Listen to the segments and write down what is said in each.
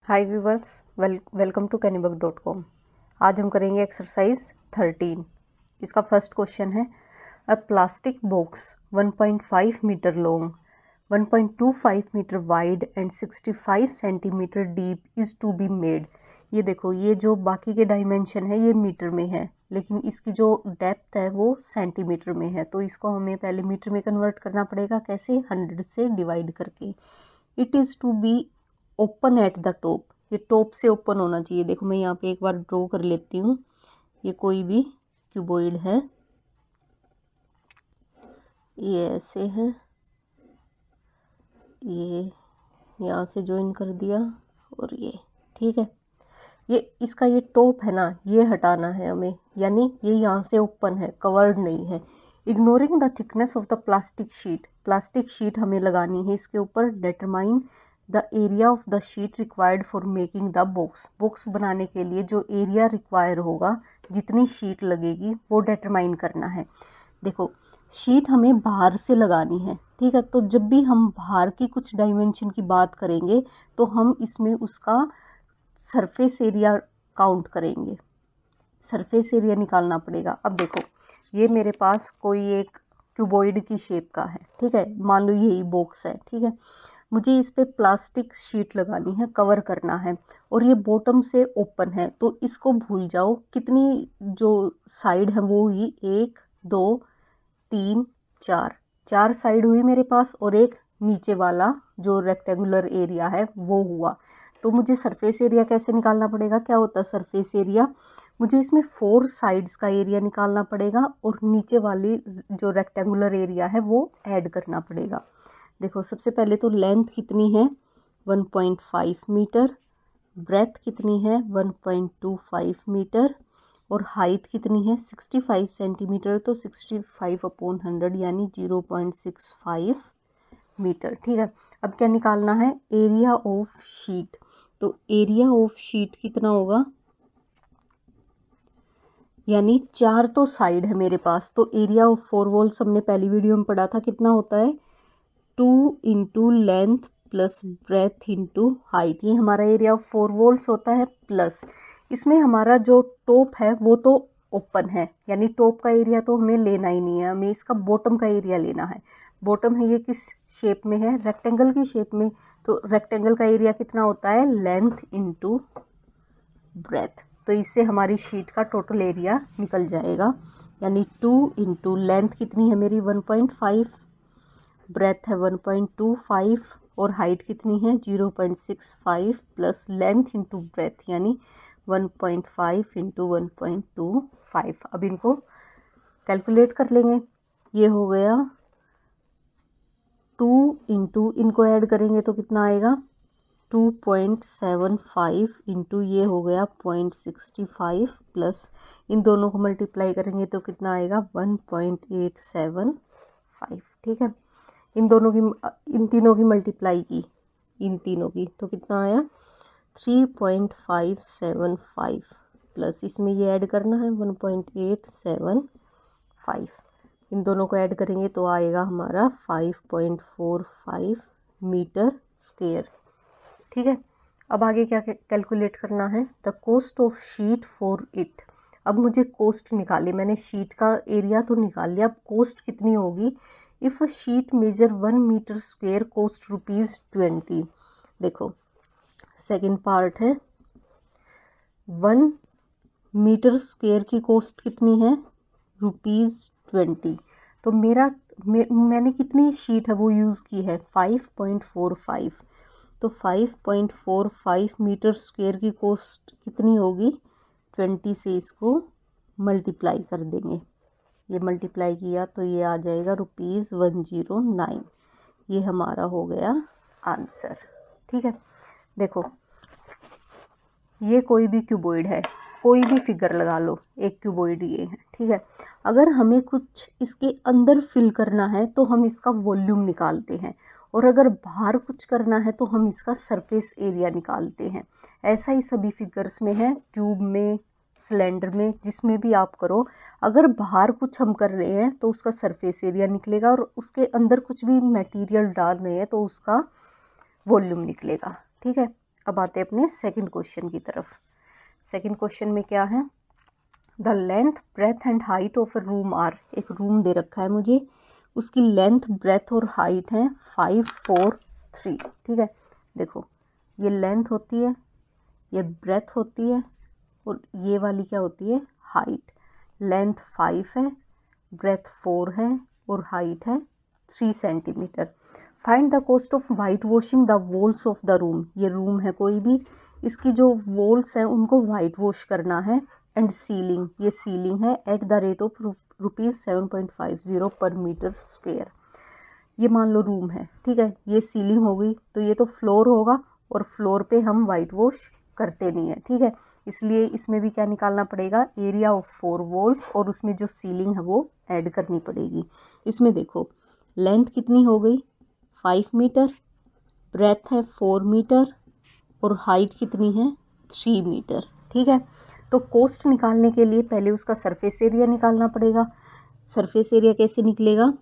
Hi viewers, welcome to cannybook.com। आज हम करेंगे एक्सरसाइज 13। इसका फर्स्ट क्वेश्चन है, a plastic box 1.5 metre long, 1.25 metre wide and 65 centimetre deep is to be made. ये देखो, ये जो बाकी के डायमेंशन है ये मीटर में है, लेकिन इसकी जो डेप्थ है वो सेंटीमीटर में है। तो इसको हमें पहले मीटर में कन्वर्ट करना पड़ेगा। कैसे? 100 से डिवाइड करके। It is to be open at the top, ये टॉप से ओपन होना चाहिए। देखो मैं यहाँ पे एक बार ड्रॉ कर लेती हूँ। ये कोई भी क्यूबॉइड है, ये ऐसे है, ये यहाँ से ज्वाइन कर दिया और ये ठीक है। ये इसका ये टॉप है ना, ये हटाना है हमें, यानी ये यहाँ से ओपन है, कवर्ड नहीं है। Ignoring the thickness of the plastic sheet, plastic sheet हमें लगानी है इसके ऊपर। Determine the area of the sheet required for making the box, box बनाने के लिए जो एरिया रिक्वायर होगा, जितनी शीट लगेगी वो डिटरमाइन करना है। देखो शीट हमें बाहर से लगानी है, ठीक है। तो जब भी हम बाहर की कुछ डायमेंशन की बात करेंगे तो हम इसमें उसका सरफेस एरिया काउंट करेंगे, सरफेस एरिया निकालना पड़ेगा। अब देखो ये मेरे पास कोई एक क्यूबॉइड की शेप का है, ठीक है। मान लो यही बॉक्स है, ठीक है। मुझे इस पे प्लास्टिक शीट लगानी है, कवर करना है, और ये बॉटम से ओपन है। तो इसको भूल जाओ, कितनी जो साइड है वो हुई 1 2 3 4, 4 साइड हुई मेरे पास, और एक नीचे वाला जो रेक्टेंगुलर एरिया है वो हुआ। तो मुझे सरफेस एरिया कैसे निकालना पड़ेगा? क्या होता है सरफेस एरिया? मुझे इसमें 4 साइड्स का एरिया निकालना पड़ेगा और नीचे वाली जो रेक्टेंगुलर एरिया है वो ऐड करना पड़ेगा। देखो सबसे पहले तो लेंथ कितनी है 1.5 मीटर, ब्रेथ कितनी है 1.25 मीटर, और हाइट कितनी है 65 सेंटीमीटर। तो 65/100 यानी 0.65 मीटर, ठीक है। अब क्या निकालना है? Area of sheet. तो एरिया ऑफ शीट कितना होगा, यानी 4 तो साइड है मेरे पास। तो एरिया ऑफ 4 वॉल्स हमने पहली वीडियो में पढ़ा था, कितना होता है 2 into length plus breadth into height. ये हमारा एरिया ऑफ 4 वॉल्स होता है। प्लस इसमें हमारा जो टॉप है वो तो ओपन है, यानी टॉप का एरिया तो हमें लेना ही नहीं है, हमें इसका बॉटम का एरिया लेना है। बॉटम है, ये किस शेप में है? रेक्टेंगल की शेप में। तो रेक्टेंगल का एरिया कितना होता है? Length into breadth. तो इससे हमारी शीट का टोटल एरिया निकल जाएगा, यानी 2 इंटू लेंथ कितनी है मेरी 1.5, ब्रेथ है 1.25, और हाइट कितनी है 0.65, प्लस लेंथ इंटू ब्रेथ यानी 1.5 इंटू 1.25। अब इनको कैलकुलेट कर लेंगे। ये हो गया 2 इंटू, इनको ऐड करेंगे तो कितना आएगा 2.75 इंटू ये हो गया 0.65, प्लस इन दोनों को मल्टीप्लाई करेंगे तो कितना आएगा 1.875, ठीक है। इन तीनों की मल्टीप्लाई की, इन तीनों की, तो कितना आया 3.575, प्लस इसमें ये ऐड करना है 1.875। इन दोनों को ऐड करेंगे तो आएगा हमारा 5.45 मीटर स्क्वायर, ठीक है। अब आगे क्या कैलकुलेट करना है? The cost of sheet for it. अब मुझे कॉस्ट निकाली, मैंने शीट का एरिया तो निकाल लिया, अब कॉस्ट कितनी होगी? If a sheet measure 1 metre square cost ₹20। देखो सेकंड पार्ट है, 1 मीटर स्क्वायर की कॉस्ट कितनी है ₹20। तो मैंने कितनी शीट है वो यूज़ की है 5.45। तो 5.45 मीटर स्क्वायर की कॉस्ट कितनी होगी 20 से इसको मल्टीप्लाई कर देंगे। ये मल्टीप्लाई किया तो ये आ जाएगा ₹109। ये हमारा हो गया आंसर, ठीक है। देखो ये कोई भी क्यूबॉइड है, कोई भी फिगर लगा लो, एक क्यूबॉइड ये है, ठीक है। अगर हमें कुछ इसके अंदर फिल करना है तो हम इसका वॉल्यूम निकालते हैं, और अगर बाहर कुछ करना है तो हम इसका सरफेस एरिया निकालते हैं। ऐसा ही सभी फिगर्स में है, क्यूब में, सिलेंडर में, जिसमें भी आप करो। अगर बाहर कुछ हम कर रहे हैं तो उसका सरफेस एरिया निकलेगा, और उसके अंदर कुछ भी मटेरियल डाल रहे हैं तो उसका वॉल्यूम निकलेगा, ठीक है। अब आते हैं अपने सेकंड क्वेश्चन की तरफ। सेकंड क्वेश्चन में क्या है, the length breadth and height of a room are, एक रूम दे रखा है मुझे, उसकी लेंथ ब्रेथ और हाइट है 5 4 3। ठीक है, देखो ये लेंथ होती है, ये ब्रेथ होती है, और ये वाली क्या होती है, हाइट। लेंथ 5 है, ब्रेथ 4 है, और हाइट है 3 centimetre. Find the cost of white washing the walls of the room, ये रूम है कोई भी, इसकी जो वॉल्स हैं उनको वाइट वॉश करना है। एंड सीलिंग, ये सीलिंग है, एट द रेट ऑफ ₹7.50 पर मीटर स्क्वेयर। ये मान लो रूम है, ठीक है, ये सीलिंग हो गई, तो ये तो फ्लोर होगा, और फ्लोर पे हम वाइट वॉश करते नहीं है, ठीक है, इसलिए इसमें भी क्या निकालना पड़ेगा, एरिया ऑफ 4 वॉल्स, और उसमें जो सीलिंग है वो ऐड करनी पड़ेगी। इसमें देखो लेंथ कितनी हो गई 5 मीटर, ब्रेथ है 4 मीटर, और हाइट कितनी है 3 मीटर। ठीक है, तो कॉस्ट निकालने के लिए पहले उसका सरफेस एरिया निकालना पड़ेगा। सरफेस एरिया कैसे निकलेगा,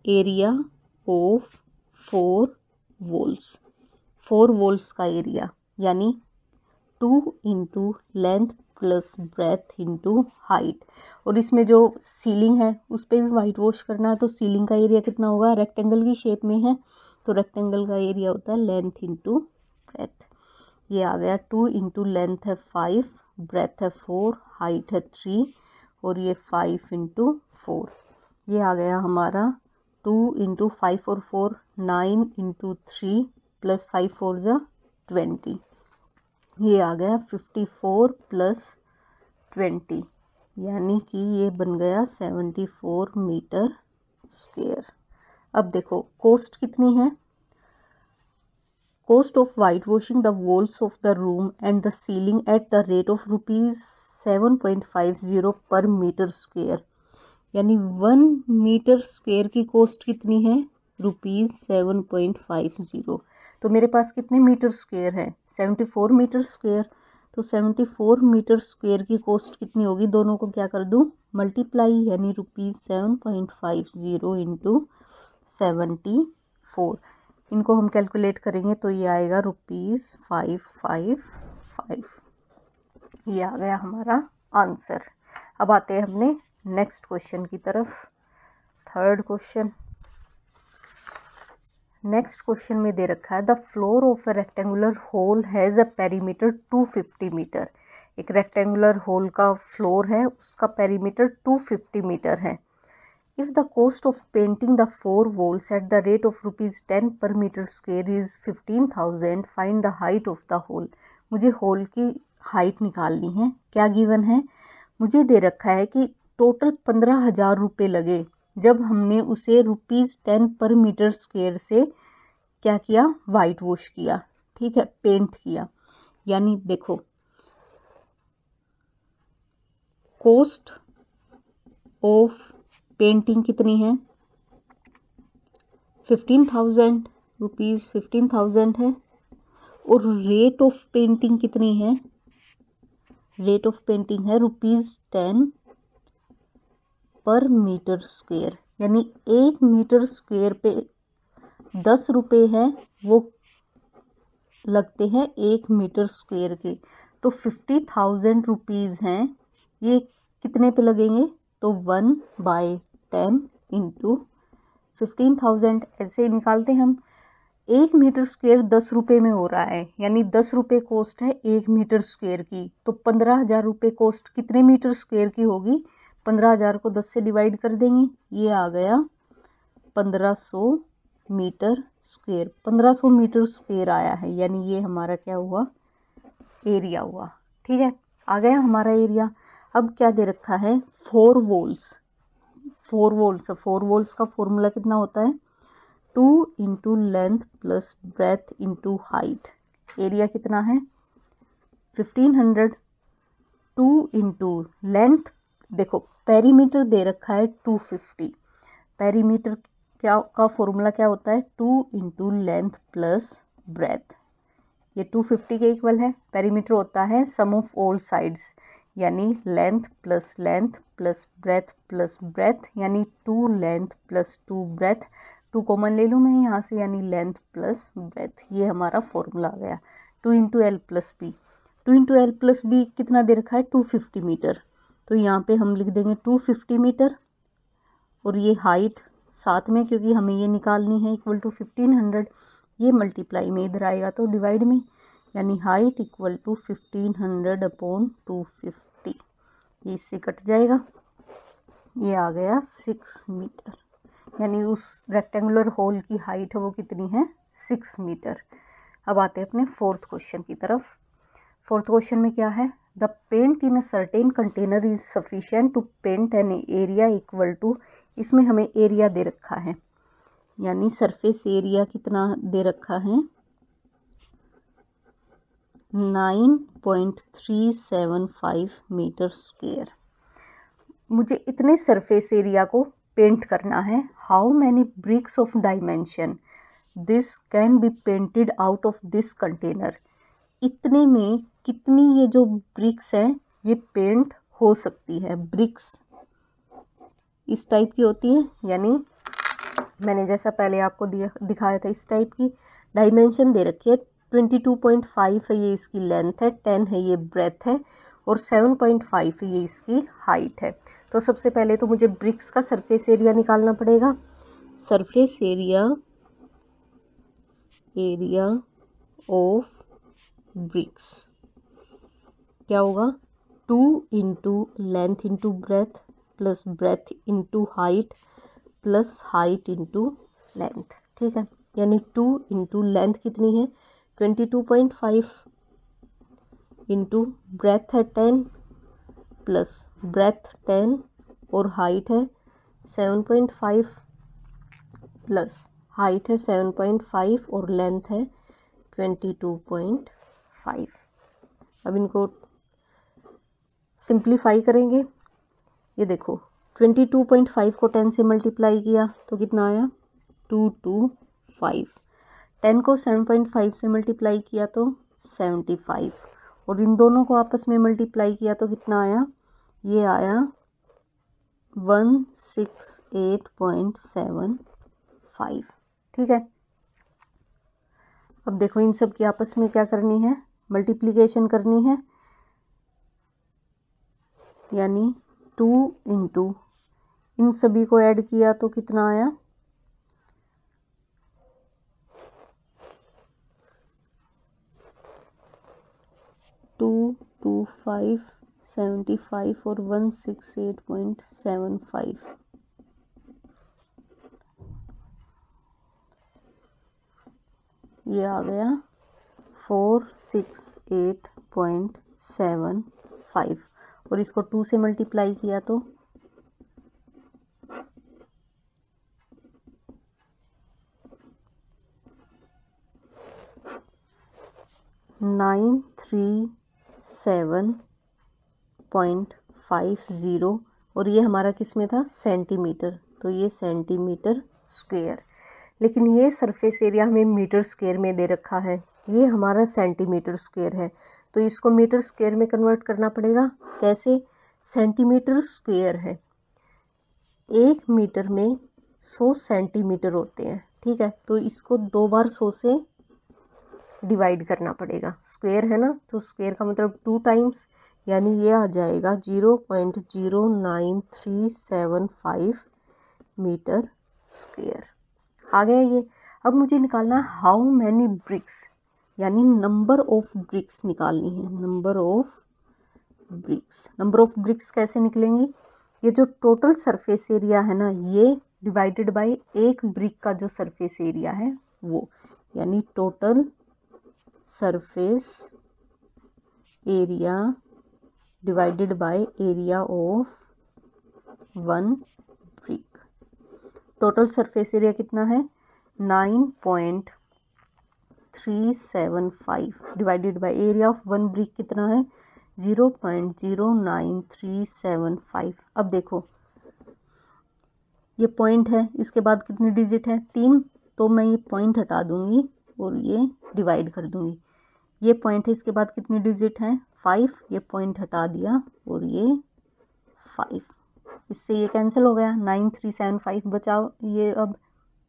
एरिया ऑफ 4 वॉल्स, 4 वॉल्स का एरिया, यानी 2 into length plus breadth into height, और इसमें जो सीलिंग है उस पर भी वाइट वॉश करना है, तो सीलिंग का एरिया कितना होगा, रेक्टेंगल की शेप में है, तो रेक्टेंगल का एरिया होता है लेंथ इंटू ब्रेथ। ये आ गया 2 इंटू लेंथ है 5, ब्रेथ है 4, हाइट है 3, और ये 5 इंटू 4, ये आ गया हमारा 2 इंटू 5 और 4 9 इंटू 3 प्लस 5 4 जा 20, ये आ गया 54 प्लस 20, यानी कि ये बन गया 74 मीटर स्क्वेयर। अब देखो कॉस्ट कितनी है, cost of white washing the walls of the room and the ceiling eight the rate of ₹7.50 पर मीटर स्क्वेयर, यानी 1 मीटर स्क्वेयर की कॉस्ट कितनी है, ₹7.50। तो मेरे पास कितने मीटर स्क्वेयर है, 74 मीटर स्क्वेयर, तो 74 मीटर स्क्वेयर की कॉस्ट कितनी होगी, दोनों को क्या कर दूं, मल्टीप्लाई, यानी ₹7.50 इंटू 74, इनको हम कैलकुलेट करेंगे तो ये आएगा ₹555, ये आ गया हमारा आंसर। अब आते हैं अपने नेक्स्ट क्वेश्चन की तरफ, थर्ड क्वेश्चन। नेक्स्ट क्वेश्चन में दे रखा है the floor of a rectangular hall has a perimeter 250 metre, एक रेक्टेंगुलर होल का फ्लोर है, उसका पेरीमीटर 250 मीटर है। If the cost of painting the 4 walls at the rate of ₹10 per metre square is 15,000, find the height of the hall. मुझे hall की हाइट निकालनी है, क्या गिवन है, मुझे दे रखा है कि टोटल 15,000 रुपये लगे जब हमने उसे ₹10 पर मीटर स्क्वेयर से क्या किया, वाइट वॉश किया, ठीक है, पेंट किया। यानी देखो कॉस्ट ऑफ पेंटिंग कितनी है, 15,000 रुपीज़, 15,000 है, और रेट ऑफ पेंटिंग कितनी है, रेट ऑफ पेंटिंग है ₹10 पर मीटर स्क्वेयर, यानी 1 मीटर स्क्वेयर पे 10 रुपये है, वो लगते हैं 1 मीटर स्क्वेयर के, तो 50,000 रुपीज़ हैं, ये कितने पे लगेंगे, तो 1/10 इंटू 15,000, ऐसे ही निकालते हैं हम। 1 मीटर स्क्वेयर 10 रुपये में हो रहा है, यानी 10 रुपये कॉस्ट है 1 मीटर स्क्वेयर की, तो 15,000 रुपये कॉस्ट कितने मीटर स्क्वेयर की होगी, 15,000 को 10 से डिवाइड कर देंगे, ये आ गया 1500 मीटर स्क्वेयर, 1500 मीटर स्क्वेयर आया है, यानी ये हमारा क्या हुआ, एरिया हुआ। ठीक है, आ गया हमारा एरिया। अब क्या दे रखा है, 4 वॉल्स, 4 वॉल्स, 4 वॉल्स का फॉर्मूला कितना होता है, 2 into length plus breadth into height, area कितना है 1500, 2 इंटू लेंथ, देखो पेरीमीटर दे रखा है 250, पेरीमीटर क्या का फॉर्मूला क्या होता है, 2 इंटू लेंथ प्लस ब्रेथ, ये 250 के इक्वल है। पेरीमीटर होता है सम ऑफ ऑल साइड्स, यानी लेंथ प्लस ब्रेथ, यानी 2 लेंथ प्लस 2 ब्रेथ, 2 कॉमन ले लूँ मैं यहाँ से, यानी लेंथ प्लस ब्रेथ, ये हमारा फॉर्मूला आ गया। 2 into L plus B, 2 into L plus B कितना दे रखा है 250 मीटर, तो यहाँ पे हम लिख देंगे 250 मीटर। और ये हाइट साथ में, क्योंकि हमें ये निकालनी है, इक्वल टू 1500, ये मल्टीप्लाई में इधर आएगा तो डिवाइड में, यानी हाइट इक्वल टू 1500 अपॉन 250, ये इससे कट जाएगा, ये आ गया 6 मीटर। यानी उस रेक्टेंगुलर होल की हाइट है वो कितनी है 6 मीटर। अब आते हैं अपने फोर्थ क्वेश्चन की तरफ। फोर्थ क्वेश्चन में क्या है, the paint in a certain container is sufficient to paint an area equal to, इसमें हमें एरिया दे रखा है, यानी सरफेस एरिया कितना दे रखा है 9.375 मीटर स्क्वायर। मुझे इतने सरफेस एरिया को पेंट करना है। How many bricks of dimension this can be painted out of this container, इतने में कितनी ये जो ब्रिक्स हैं ये पेंट हो सकती है। ब्रिक्स इस टाइप की होती है, यानी मैंने जैसा पहले आपको दिखाया था इस टाइप की। डायमेंशन दे रखी है 22.5 है ये इसकी लेंथ है, 10 है ये ब्रेथ है और 7.5 ये इसकी हाइट है। तो सबसे पहले तो मुझे ब्रिक्स का सरफेस एरिया निकालना पड़ेगा। सरफेस एरिया ऑफ ब्रिक्स क्या होगा 2 into length into breadth plus breadth into height plus height into length, ठीक है। यानी 2 इंटू लेंथ कितनी है 22.5 इंटू ब्रेथ है 10 प्लस ब्रेथ 10 और हाइट है 7.5 प्लस हाइट है 7.5 और लेंथ है 22.5। अब इनको सिंप्लीफाई करेंगे। ये देखो 22.5 को 10 से मल्टीप्लाई किया तो कितना आया 225, 10 को 7.5 से मल्टीप्लाई किया तो 75 और इन दोनों को आपस में मल्टीप्लाई किया तो कितना आया, ये आया 168.75, ठीक है। अब देखो इन सब की आपस में क्या करनी है, मल्टीप्लिकेशन करनी है, यानी 2 इंटू इन सभी को ऐड किया तो कितना आया 225, 75 और 168.75। ये आ गया 468.75 और इसको 2 से मल्टीप्लाई किया तो 937.50 और ये हमारा किस में था सेंटीमीटर, तो ये सेंटीमीटर स्क्वायर। लेकिन ये सरफेस एरिया हमें मीटर स्क्वायर में दे रखा है, ये हमारा सेंटीमीटर स्क्वायर है, तो इसको मीटर स्क्वायर में कन्वर्ट करना पड़ेगा। कैसे, सेंटीमीटर स्क्वायर है, 1 मीटर में 100 सेंटीमीटर होते हैं, ठीक है। तो इसको 2 बार 100 से डिवाइड करना पड़ेगा, स्क्वायर है ना, तो स्क्वायर का मतलब 2 टाइम्स, यानी ये आ जाएगा 0.09375 मीटर स्क्वायर। आ गया ये। अब मुझे निकालना है हाउ मैनी ब्रिक्स, यानी नंबर ऑफ ब्रिक्स निकालनी है। नंबर ऑफ ब्रिक्स कैसे निकलेंगी, ये जो टोटल सरफेस एरिया है ना ये डिवाइडेड बाय एक ब्रिक का जो सरफेस एरिया है वो, यानी total surface area divided by area of 1 brick. Total surface area कितना है 9.375 divided by area of 1 brick कितना है 0.09375। अब देखो ये पॉइंट है, इसके बाद कितनी डिजिट है 3, तो मैं ये पॉइंट हटा दूंगी और ये डिवाइड कर दूंगी। ये पॉइंट है, इसके बाद कितनी डिजिट है 5, ये पॉइंट हटा दिया और ये 5, इससे ये कैंसिल हो गया 9375 बचाओ। ये अब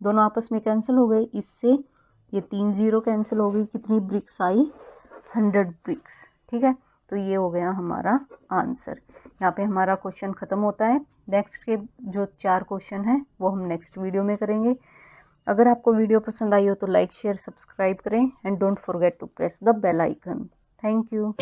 दोनों आपस में कैंसिल हो गए, इससे ये 3 0 कैंसिल हो गई। कितनी ब्रिक्स आई 100 ब्रिक्स। ठीक है, तो ये हो गया हमारा आंसर। यहाँ पे हमारा क्वेश्चन ख़त्म होता है। नेक्स्ट के जो 4 क्वेश्चन हैं वो हम नेक्स्ट वीडियो में करेंगे। अगर आपको वीडियो पसंद आई हो तो लाइक शेयर सब्सक्राइब करें and don't forget to press the bell icon. Thank you.